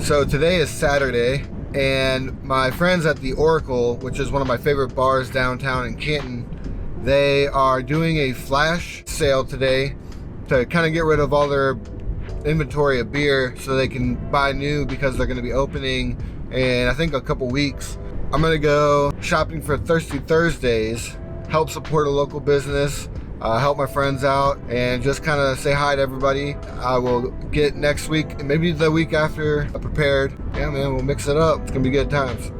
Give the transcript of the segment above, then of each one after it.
So today is Saturday, and my friends at the Oracle, which is one of my favorite bars downtown in Canton, they are doing a flash sale today to kind of get rid of all their inventory of beer so they can buy new, because they're going to be opening in I think a couple weeks. I'm going to go shopping for Thirsty Thursdays, help support a local business, help my friends out, and just kind of say hi to everybody. I will get next week and maybe the week after prepared. Yeah, man, we'll mix it up. It's gonna be good times.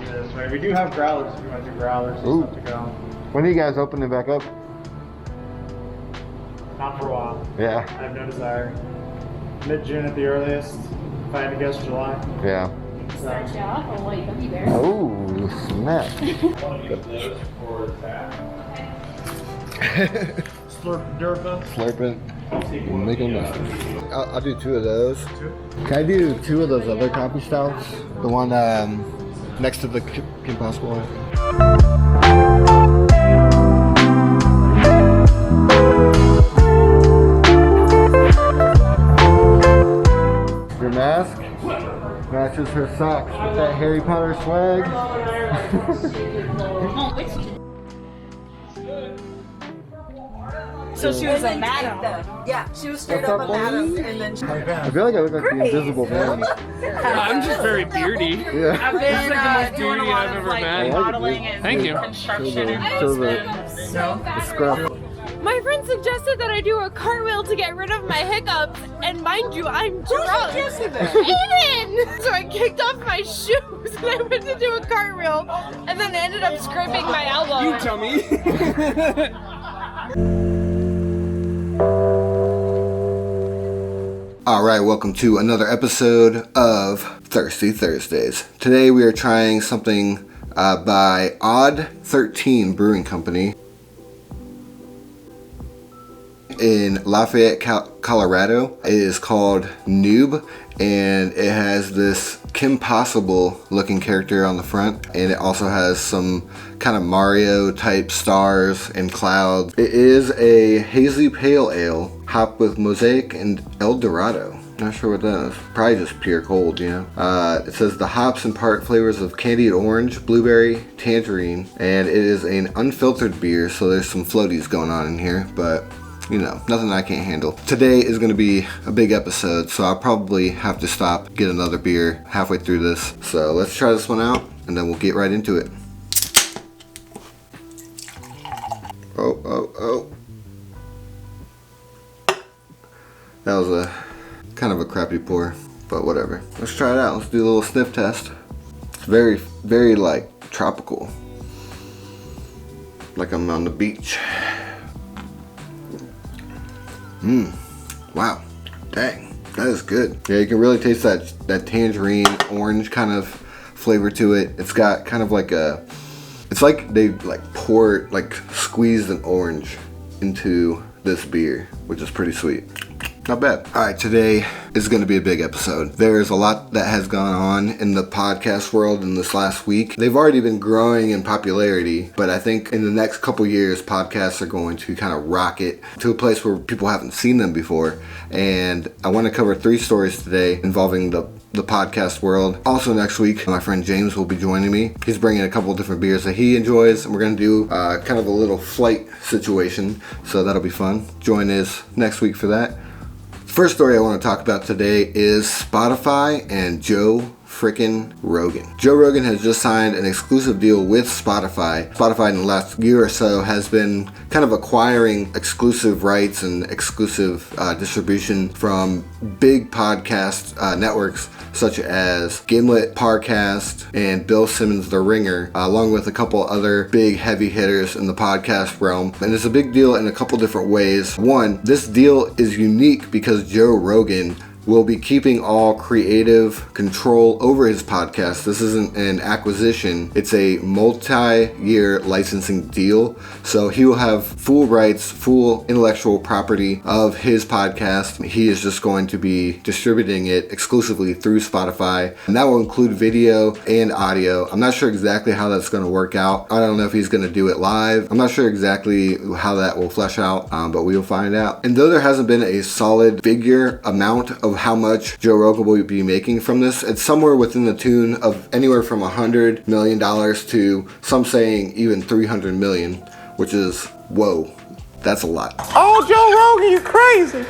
Yes, right. We do have growlers if you want to do growlers and stuff to go. When are you guys opening back up? Not for a while. Yeah. I have no desire. Mid-June at the earliest. If I had to guess, July. Yeah. Start you off on white gummy bear. Oh, snap. Slurping. Make them nice. I'll do two of those. Can I do two of those other coffee stouts? The one next to the Kim Possible one. Your mask matches her socks with that Harry Potter swag. So she was a madam. Yeah, she was straight up a madam, and then she... I feel like I look like the Invisible Man. I'm just very beardy. Yeah. I've been That's the most doing a beardy lot I've of ever like met. modeling and Thank you. construction and Show it's the scruff. My friend suggested that I do a cartwheel to get rid of my hiccups, and mind you, I'm drunk. Aiden! So I kicked off my shoes and I went to do a cartwheel, and then I ended up scraping my elbow. You tell me. Alright, welcome to another episode of Thirsty Thursdays. Today we are trying something by Odd 13 Brewing Company in Lafayette, Colorado. It is called Noob, and it has this Kim Possible looking character on the front, and it also has some kind of Mario type stars and clouds. It is a hazy pale ale hopped with Mosaic and El Dorado. Not sure what that is. Probably just pure cold, you know. It says the hops impart flavors of candied orange, blueberry, tangerine, and it is an unfiltered beer, so there's some floaties going on in here, but you know, nothing I can't handle. Today is going to be a big episode, so I'll probably have to stop, get another beer halfway through this. So let's try this one out, and then we'll get right into it. Oh. That was a kind of a crappy pour, but whatever. Let's try it out. Let's do a little sniff test. It's very, very like tropical. Like I'm on the beach. Wow, dang, that is good. Yeah, you can really taste that tangerine orange kind of flavor to it. It's got kind of like it's like they like poured, like squeezed an orange into this beer, which is pretty sweet. Not bad. All right, today is going to be a big episode. There's a lot that has gone on in the podcast world in this last week. They've already been growing in popularity, but I think in the next couple years, podcasts are going to kind of rocket to a place where people haven't seen them before. And I want to cover 3 stories today involving the podcast world. Also next week, my friend James will be joining me. He's bringing a couple different beers that he enjoys, and we're going to do kind of a little flight situation, so that'll be fun. Join us next week for that. First story I want to talk about today is Spotify and Joe frickin' Rogan. Joe Rogan has just signed an exclusive deal with Spotify. Spotify in the last year or so has been kind of acquiring exclusive rights and exclusive distribution from big podcast networks such as Gimlet, Parcast, and Bill Simmons' The Ringer, along with a couple other big heavy hitters in the podcast realm. And it's a big deal in a couple different ways. One, this deal is unique because Joe Rogan will be keeping all creative control over his podcast. This isn't an acquisition. It's a multi-year licensing deal. So he will have full rights, full intellectual property of his podcast. He is just going to be distributing it exclusively through Spotify. And that will include video and audio. I'm not sure exactly how that's going to work out. I don't know if he's going to do it live. I'm not sure exactly how that will flesh out, but we will find out. And though there hasn't been a solid figure amount of of how much Joe Rogan will be making from this. It's somewhere within the tune of anywhere from $100 million to some saying even $300 million, which is, whoa, that's a lot. Oh, Joe Rogan, you crazy.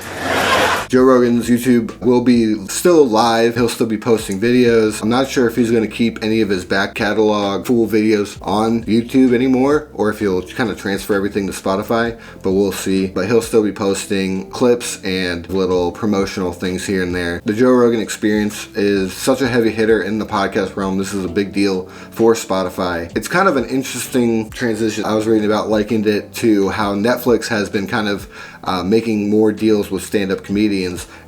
Joe Rogan's YouTube will be still live. He'll still be posting videos. I'm not sure if he's going to keep any of his back catalog full videos on YouTube anymore, or if he'll kind of transfer everything to Spotify, but we'll see. But he'll still be posting clips and little promotional things here and there. The Joe Rogan Experience is such a heavy hitter in the podcast realm. This is a big deal for Spotify. It's kind of an interesting transition. I was reading about, likened it to how Netflix has been kind of making more deals with stand-up comedians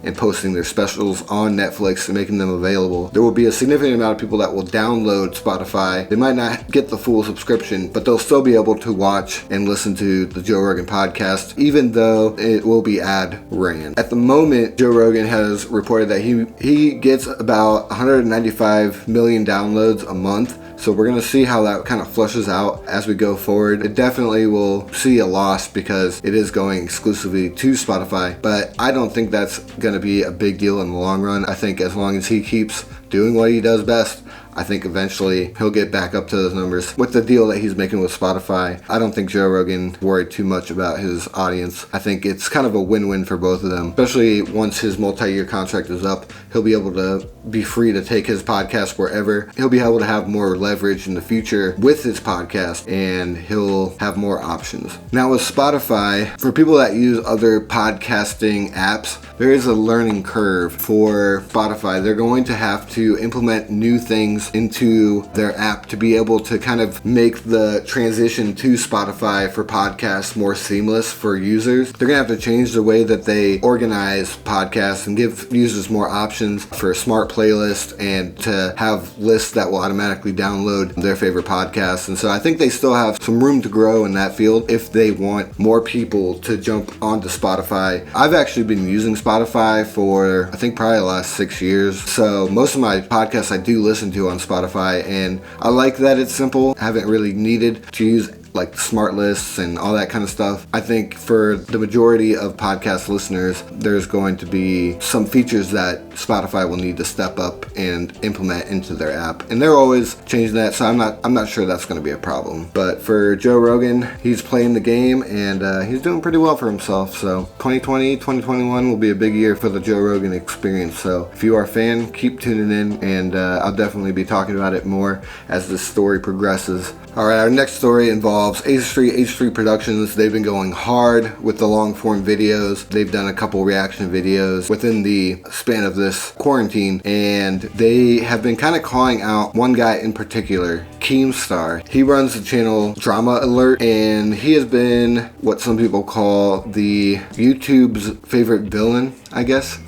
and posting their specials on Netflix and making them available. There will be a significant amount of people that will download Spotify. They might not get the full subscription, but they'll still be able to watch and listen to the Joe Rogan podcast, even though it will be ad ran. At the moment, Joe Rogan has reported that he gets about 195 million downloads a month. So we're going to see how that kind of flushes out as we go forward. It definitely will see a loss because it is going exclusively to Spotify, but I don't think that's going to be a big deal in the long run. I think as long as he keeps doing what he does best, I think eventually he'll get back up to those numbers. With the deal that he's making with Spotify, I don't think Joe Rogan worried too much about his audience. I think it's kind of a win-win for both of them, especially once his multi-year contract is up. He'll be able to be free to take his podcast wherever. He'll be able to have more leverage in the future with his podcast, and he'll have more options. Now with Spotify, for people that use other podcasting apps, there is a learning curve for Spotify. They're going to have to implement new things into their app to be able to kind of make the transition to Spotify for podcasts more seamless for users. They're gonna have to change the way that they organize podcasts and give users more options for a smart playlist and to have lists that will automatically download their favorite podcasts. And so I think they still have some room to grow in that field if they want more people to jump onto Spotify. I've actually been using Spotify for I think probably the last 6 years. So most of my podcasts I do listen to on Spotify, and I like that it's simple. I haven't really needed to use like smart lists and all that kind of stuff. I think for the majority of podcast listeners, there's going to be some features that Spotify will need to step up and implement into their app, and they're always changing that, so I'm not sure that's going to be a problem. But for Joe Rogan, he's playing the game and he's doing pretty well for himself. So 2020, 2021 will be a big year for the Joe Rogan Experience. So if you are a fan, keep tuning in, and I'll definitely be talking about it more as this story progresses. All right, our next story involves H3 Productions. They've been going hard with the long form videos. They've done a couple reaction videos within the span of this quarantine, and they have been kind of calling out one guy in particular, Keemstar. He runs the channel Drama Alert, and he has been what some people call the YouTube's favorite villain, I guess.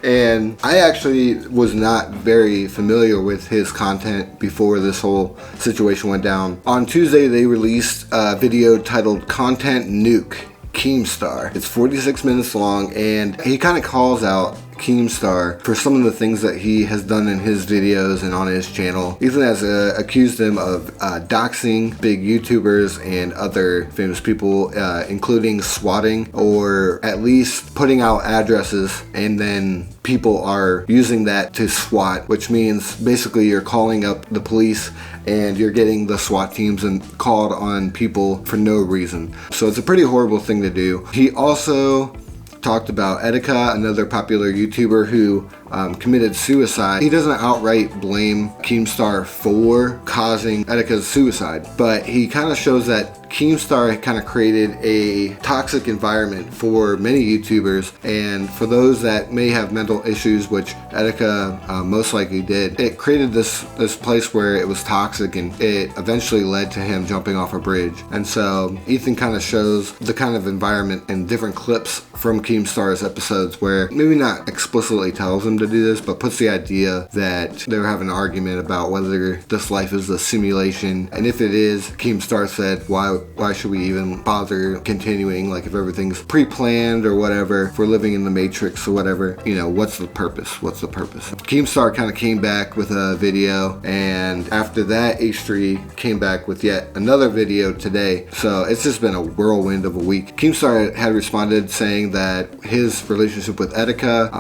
And I actually was not very familiar with his content before this whole situation went down. On Tuesday, they released a video titled Content Nuke Keemstar. It's 46 minutes long, and he kind of calls out Keemstar for some of the things that he has done in his videos and on his channel. Ethan has accused him of doxing big YouTubers and other famous people, including swatting, or at least putting out addresses, and then people are using that to SWAT, which means basically you're calling up the police and you're getting the SWAT teams and called on people for no reason. So it's a pretty horrible thing to do. He also talked about Etika, another popular YouTuber who committed suicide. He doesn't outright blame Keemstar for causing Etika's suicide, but he kind of shows that Keemstar kind of created a toxic environment for many YouTubers, and for those that may have mental issues, which Etika most likely did, it created this place where it was toxic, and it eventually led to him jumping off a bridge. And so Ethan kind of shows the kind of environment in different clips from Keemstar's episodes where maybe not explicitly tells him to do this, but puts the idea that they were having an argument about whether this life is a simulation. And if it is, Keemstar said, why should we even bother continuing? Like, if everything's pre-planned or whatever, if we're living in the Matrix or whatever, you know, what's the purpose? What's the purpose? Keemstar kind of came back with a video, and after that, H3 came back with yet another video today. So it's just been a whirlwind of a week. Keemstar had responded saying that his relationship with Etika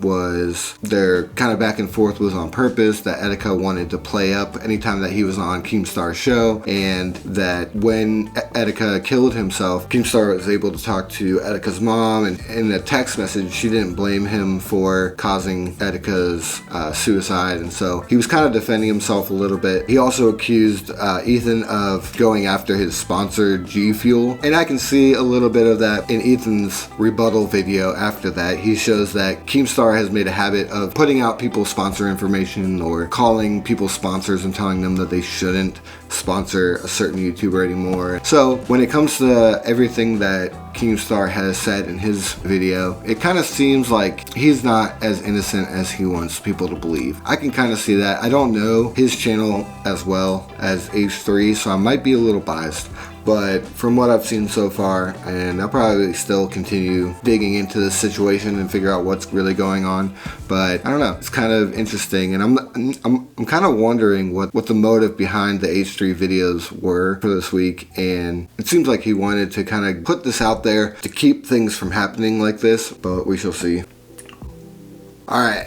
was, their kind of back and forth was on purpose, that Etika wanted to play up anytime that he was on Keemstar's show, and that when Etika killed himself, Keemstar was able to talk to Etika's mom, and in a text message, she didn't blame him for causing Etika's suicide, and so he was kind of defending himself a little bit. He also accused Ethan of going after his sponsor, G Fuel, and I can see a little bit of that in Ethan's rebuttal video. After that, he shows that Keemstar has made a habit of putting out people's sponsor information or calling people sponsors and telling them that they shouldn't sponsor a certain YouTuber anymore. So when it comes to everything that Keemstar has said in his video, it kind of seems like he's not as innocent as he wants people to believe. I can kind of see that. I don't know his channel as well as H3, so I might be a little biased. But from what I've seen so far, and I'll probably still continue digging into this situation and figure out what's really going on. But I don't know, it's kind of interesting, and I'm kind of wondering what the motive behind the H3 videos were for this week. And it seems like he wanted to kind of put this out there to keep things from happening like this, but we shall see. All right.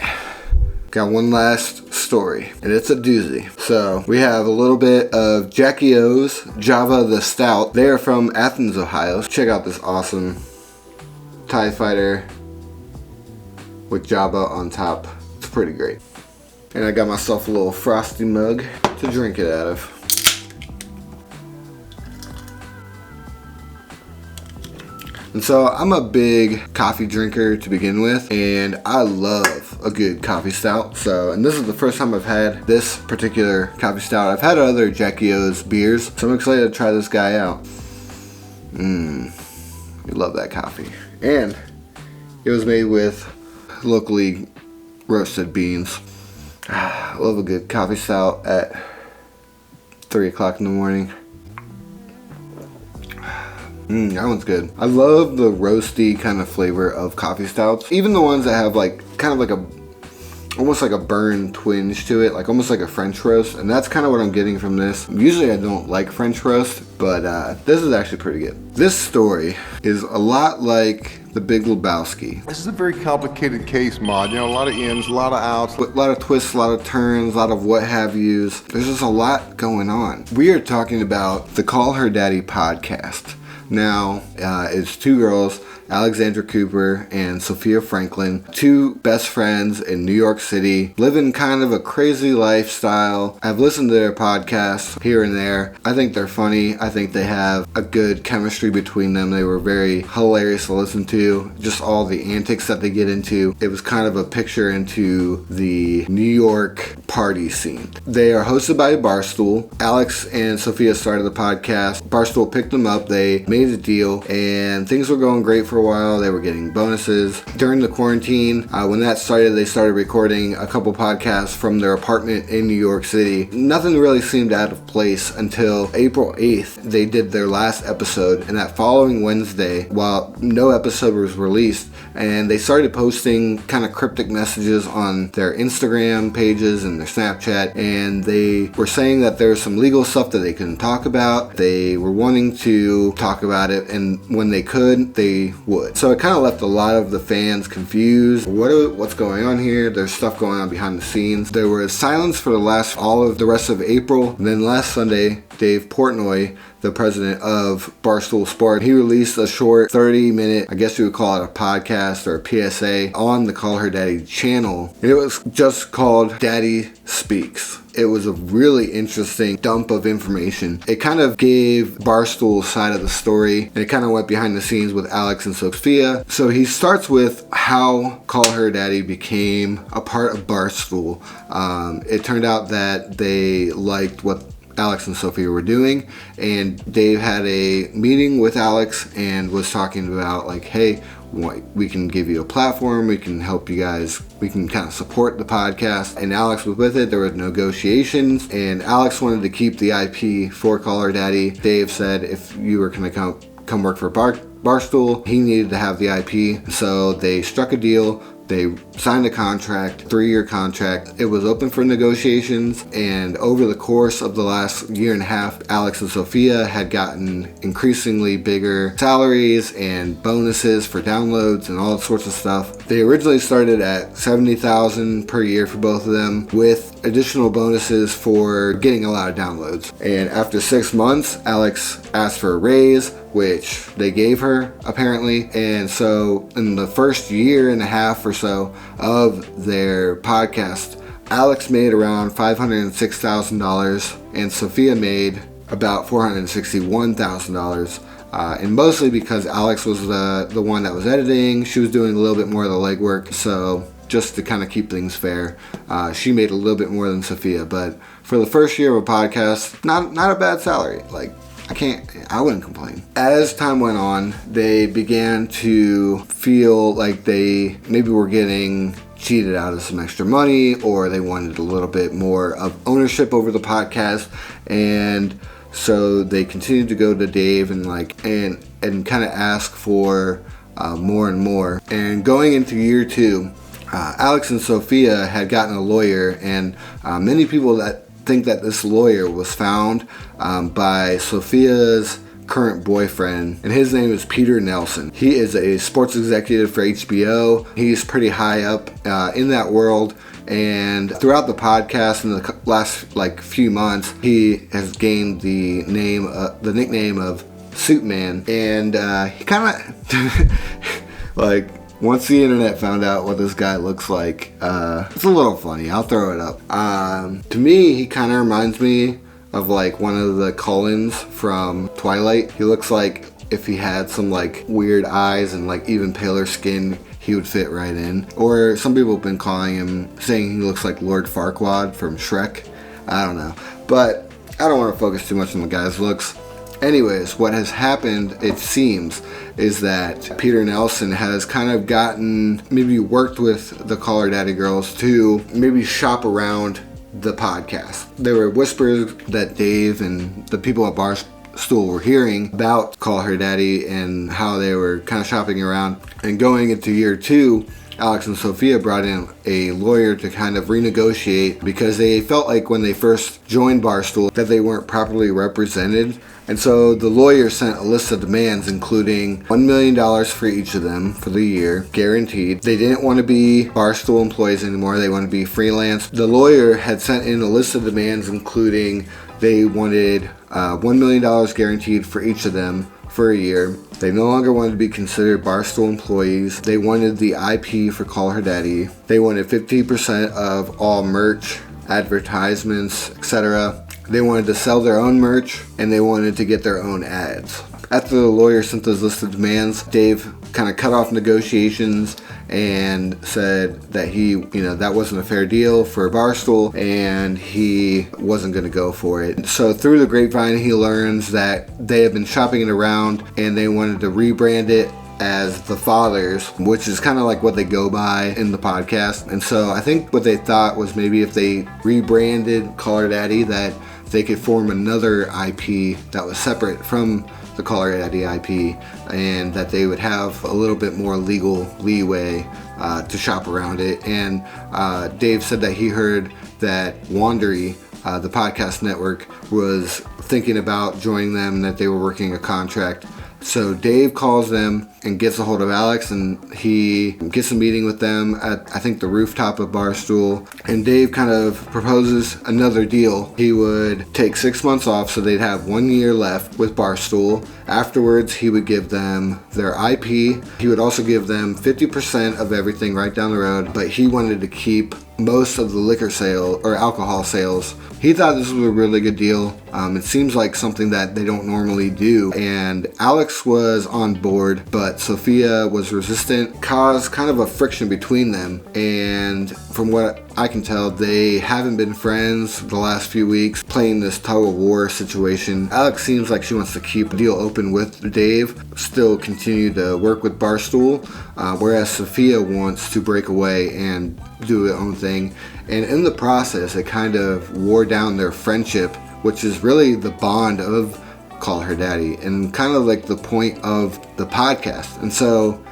Got one last story, and it's a doozy. So we have a little bit of Jackie O's Java the Stout. They are from Athens, Ohio. Check out this awesome TIE Fighter with Java on top. It's pretty great. And I got myself a little frosty mug to drink it out of. And so I'm a big coffee drinker to begin with, and I love a good coffee stout. So, and this is the first time I've had this particular coffee stout. I've had other Jackie O's beers, so I'm excited to try this guy out. I love that coffee. And it was made with locally roasted beans. I love a good coffee stout at 3 o'clock in the morning. That one's good. I love the roasty kind of flavor of coffee stouts. Even the ones that have like kind of like almost like a burn twinge to it, like almost like a French roast. And that's kind of what I'm getting from this. Usually I don't like French roast, but this is actually pretty good. This story is a lot like The Big Lebowski. This is a very complicated case, Mod. You know, a lot of ins, a lot of outs. A lot of twists, a lot of turns, a lot of what have yous. There's just a lot going on. We are talking about the Call Her Daddy podcast. Now, it's two girls, Alexandra Cooper and Sofia Franklin, two best friends in New York City, living kind of a crazy lifestyle. I've listened to their podcasts here and there. I think they're funny. I think they have a good chemistry between them. They were very hilarious to listen to. Just all the antics that they get into. It was kind of a picture into the New York party scene. They are hosted by Barstool. Alex and Sofia started the podcast. Barstool picked them up. They made a deal, and things were going great for a while. They were getting bonuses. During the quarantine, when that started, they started recording a couple podcasts from their apartment in New York City. Nothing really seemed out of place until April 8th. They did their last episode, and that following Wednesday, while no episode was released, and they started posting kind of cryptic messages on their Instagram pages and their Snapchat, and they were saying that there's some legal stuff that they couldn't talk about. They were wanting to talk about it, and when they could, they would. So it kind of left a lot of the fans confused. What's going on here? There's stuff going on behind the scenes. There was silence for all of the rest of April. And then last Sunday, Dave Portnoy, the president of Barstool Sport, he released a short 30-minute, I guess you would call it a podcast or a PSA, on the Call Her Daddy channel. And it was just called Daddy Speaks. It was a really interesting dump of information. It kind of gave Barstool's side of the story, and it kind of went behind the scenes with Alex and Sofia. So he starts with how Call Her Daddy became a part of Barstool. It turned out that they liked what Alex and Sofia were doing. And Dave had a meeting with Alex and was talking about like, hey, we can give you a platform, we can help you guys, we can kind of support the podcast. And Alex was with it. There were negotiations, and Alex wanted to keep the IP for Call Her Daddy. Dave said if you were going to come work for Barstool, he needed to have the IP. So they struck a deal. They signed a contract, 3-year contract. It was open for negotiations, and over the course of the last year and a half, Alex and Sofia had gotten increasingly bigger salaries and bonuses for downloads and all sorts of stuff. They originally started at $70,000 per year for both of them, with additional bonuses for getting a lot of downloads. And after 6 months, Alex asked for a raise, which they gave her apparently. And so in the first year and a half or so of their podcast, Alex made around $506,000 and Sofia made about $461,000. And mostly because Alex was the one that was editing. She was doing a little bit more of the legwork. So just to kind of keep things fair, she made a little bit more than Sofia. But for the first year of a podcast, not a bad salary. Like, I wouldn't complain. As time went on, they began to feel like they maybe were getting cheated out of some extra money, or they wanted a little bit more of ownership over the podcast. And so they continued to go to Dave and kind of ask for more and more. And going into year 2, Alex and Sofia had gotten a lawyer, and many people that think that this lawyer was found by Sofia's current boyfriend, and his name is Peter Nelson. He is a sports executive for HBO. He's pretty high up in that world, and throughout the podcast in the last few months, he has gained the nickname of Suitman. And he kind of once the internet found out what this guy looks like, it's a little funny. I'll throw it up. To me, he kind of reminds me of one of the Cullens from Twilight. He looks like if he had some weird eyes and even paler skin, he would fit right in. Or some people have been saying he looks like Lord Farquaad from Shrek. I don't know. But I don't want to focus too much on the guy's looks. Anyways, what has happened, it seems, is that Peter Nelson has kind of maybe worked with the Call Her Daddy girls to maybe shop around the podcast. There were whispers that Dave and the people at Barstool were hearing about Call Her Daddy and how they were kind of shopping around. And going into year 2, Alex and Sofia brought in a lawyer to kind of renegotiate, because they felt like when they first joined Barstool that they weren't properly represented. And so the lawyer sent a list of demands, including $1 million for each of them for the year, guaranteed. They didn't want to be Barstool employees anymore. They wanted to be freelance. The lawyer had sent in a list of demands, including they wanted $1 million guaranteed for each of them for a year. They no longer wanted to be considered Barstool employees. They wanted the IP for Call Her Daddy. They wanted 50% of all merch, advertisements, etc. They wanted to sell their own merch, and they wanted to get their own ads. After the lawyer sent those list of demands, Dave kind of cut off negotiations and said that that wasn't a fair deal for Barstool, and he wasn't going to go for it. So through the grapevine, he learns that they have been shopping it around, and they wanted to rebrand it as The Fathers, which is kind of like what they go by in the podcast. And so I think what they thought was maybe if they rebranded Call Her Daddy, that they could form another IP that was separate from the Call Her Daddy IP, and that they would have a little bit more legal leeway to shop around it. And Dave said that he heard that Wandery, the podcast network, was thinking about joining them, that they were working a contract. So Dave calls them and gets a hold of Alex, and he gets a meeting with them at, I think, the rooftop of Barstool. And Dave kind of proposes another deal. He would take 6 months off, so they'd have 1 year left with Barstool. Afterwards, he would give them their IP. He would also give them 50% of everything right down the road, but he wanted to keep most of the liquor sale or alcohol sales. He thought this was a really good deal. It seems like something that they don't normally do. And Alex was on board, but Sofia was resistant, caused kind of a friction between them. And from what I can tell, they haven't been friends the last few weeks, playing this tug of war situation. Alex seems like she wants to keep the deal open with Dave, still continue to work with Barstool, whereas Sofia wants to break away and do her own thing. And in the process, it kind of wore down their friendship, which is really the bond of Call Her Daddy and kind of like the point of the podcast. And so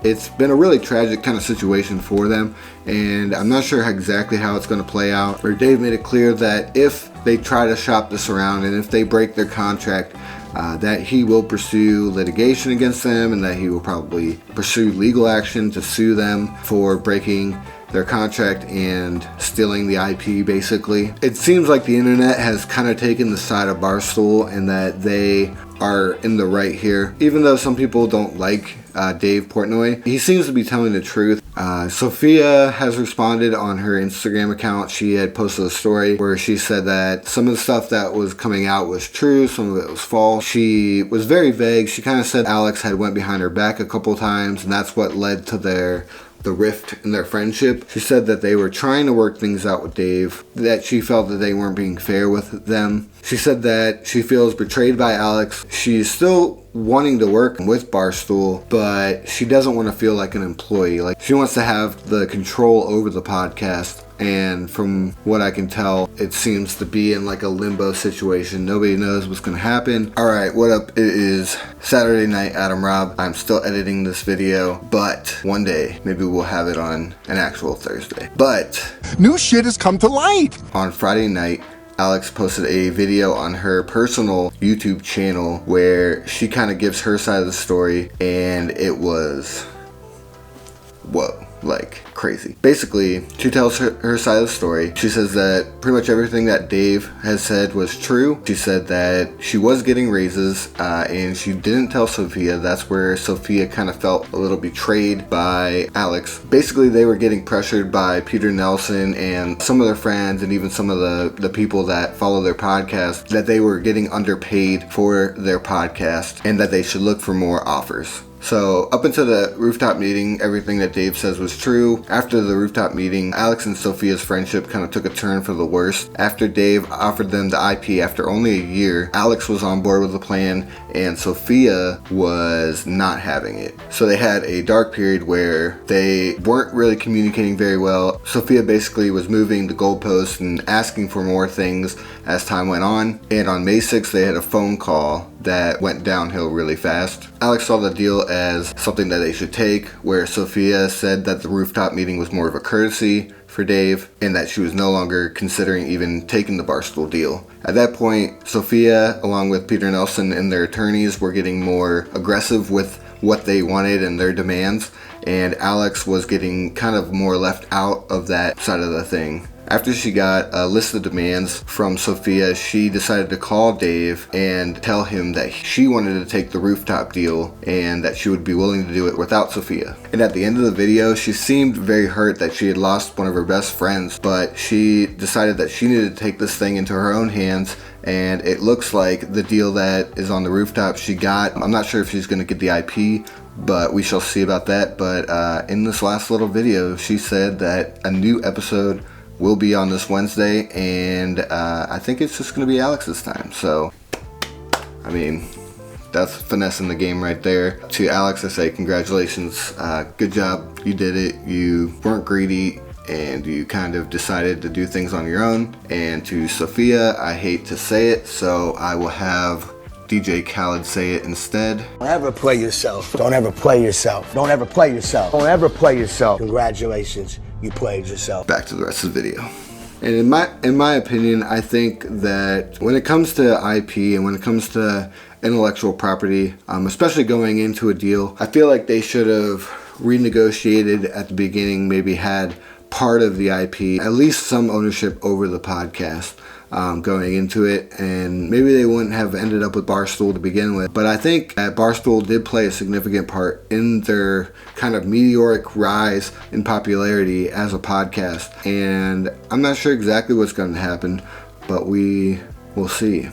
it's been a really tragic kind of situation for them, and I'm not sure exactly how it's going to play out. Where Dave made it clear that if they try to shop this around and if they break their contract, that he will pursue litigation against them, and that he will probably pursue legal action to sue them for breaking their contract and stealing the IP, basically. It seems like the internet has kind of taken the side of Barstool and that they are in the right here. Even though some people don't like Dave Portnoy, he seems to be telling the truth. Sofia has responded on her Instagram account. She had posted a story where she said that some of the stuff that was coming out was true, some of it was false. She was very vague. She kind of said Alex had went behind her back a couple times, and that's what led to the rift in their friendship. She said that they were trying to work things out with Dave, that she felt that they weren't being fair with them. She said that she feels betrayed by Alex. She's still wanting to work with Barstool, but she doesn't want to feel like an employee. Like, she wants to have the control over the podcast, and from what I can tell, it seems to be in like a limbo situation. Nobody knows what's going to happen. Alright, what up? It is Saturday night, Adam Rob. I'm still editing this video, but one day maybe we'll have it on an actual Thursday. But New shit has come to light. on Friday night, Alex posted a video on her personal YouTube channel where she kind of gives her side of the story, and it was, whoa, like crazy. Basically, she tells her side of the story. She says that pretty much everything that Dave has said was true. She said that she was getting raises, and she didn't tell Sofia. That's where Sofia kind of felt a little betrayed by Alex. Basically, they were getting pressured by Peter Nelson and some of their friends, and even some of the people that follow their podcast, that they were getting underpaid for their podcast and that they should look for more offers. So up until the rooftop meeting, everything that Dave says was true. After the rooftop meeting, Alex and Sofia's friendship kind of took a turn for the worst. After Dave offered them the IP after only a year, Alex was on board with the plan and Sofia was not having it. So they had a dark period where they weren't really communicating very well. Sofia basically was moving the goalposts and asking for more things as time went on. And on May 6th, they had a phone call that went downhill really fast. Alex saw the deal as something that they should take, where Sofia said that the rooftop meeting was more of a courtesy for Dave and that she was no longer considering even taking the Barstool deal. At that point, Sofia, along with Peter Nelson and their attorneys, were getting more aggressive with what they wanted and their demands, and Alex was getting kind of more left out of that side of the thing. After she got a list of demands from Sofia, she decided to call Dave and tell him that she wanted to take the rooftop deal and that she would be willing to do it without Sofia. And at the end of the video, she seemed very hurt that she had lost one of her best friends, but she decided that she needed to take this thing into her own hands, and it looks like the deal that is on the rooftop she got. I'm not sure if she's going to get the IP, but we shall see about that. But in this last little video, she said that a new episode will be on this Wednesday, and I think it's just going to be Alex this time. So, I mean, that's finessing the game right there. To Alex, I say congratulations. Good job. You did it. You weren't greedy, and you kind of decided to do things on your own. And to Sofia, I hate to say it, so I will have DJ Khaled say it instead. Don't ever play yourself. Don't ever play yourself. Don't ever play yourself. Don't ever play yourself. Congratulations. You played yourself. Back to the rest of the video. And in my opinion, I think that when it comes to IP and when it comes to intellectual property, especially going into a deal, I feel like they should have renegotiated at the beginning, maybe had part of the IP, at least some ownership over the podcast going into it, and maybe they wouldn't have ended up with Barstool to begin with. But I think that Barstool did play a significant part in their kind of meteoric rise in popularity as a podcast, and I'm not sure exactly what's going to happen, but we will see.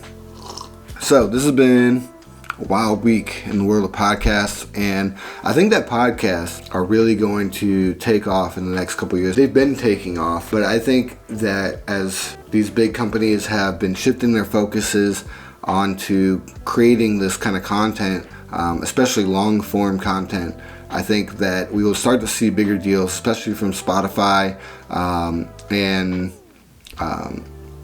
So this has been wild week in the world of podcasts, and I think that podcasts are really going to take off in the next couple of years. They've been taking off, but I think that as these big companies have been shifting their focuses onto creating this kind of content, especially long form content, I think that we will start to see bigger deals, especially from Spotify, and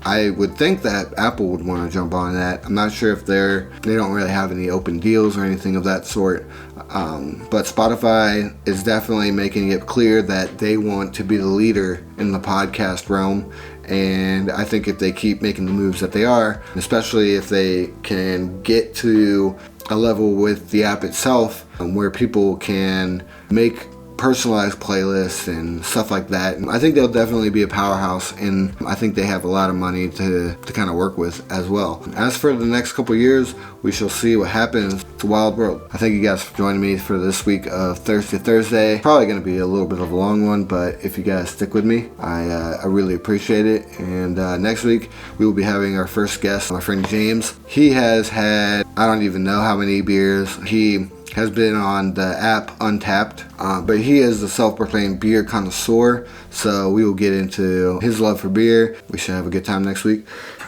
I would think that Apple would want to jump on that. I'm not sure if they don't really have any open deals or anything of that sort, but Spotify is definitely making it clear that they want to be the leader in the podcast realm. And I think if they keep making the moves that they are, especially if they can get to a level with the app itself where people can make personalized playlists and stuff like that, I think they'll definitely be a powerhouse, and I think they have a lot of money to kind of work with as well. As for the next couple years, we shall see what happens. It's a wild world. I thank you guys for joining me for this week of Thursday. Probably going to be a little bit of a long one, but if you guys stick with me, I really appreciate it. And next week we will be having our first guest, my friend James. He has had, I don't even know how many beers. He has been on the app Untapped, but he is the self-proclaimed beer connoisseur, so we will get into his love for beer. We should have a good time next week.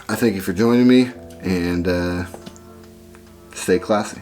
I thank you for joining me, and stay classy.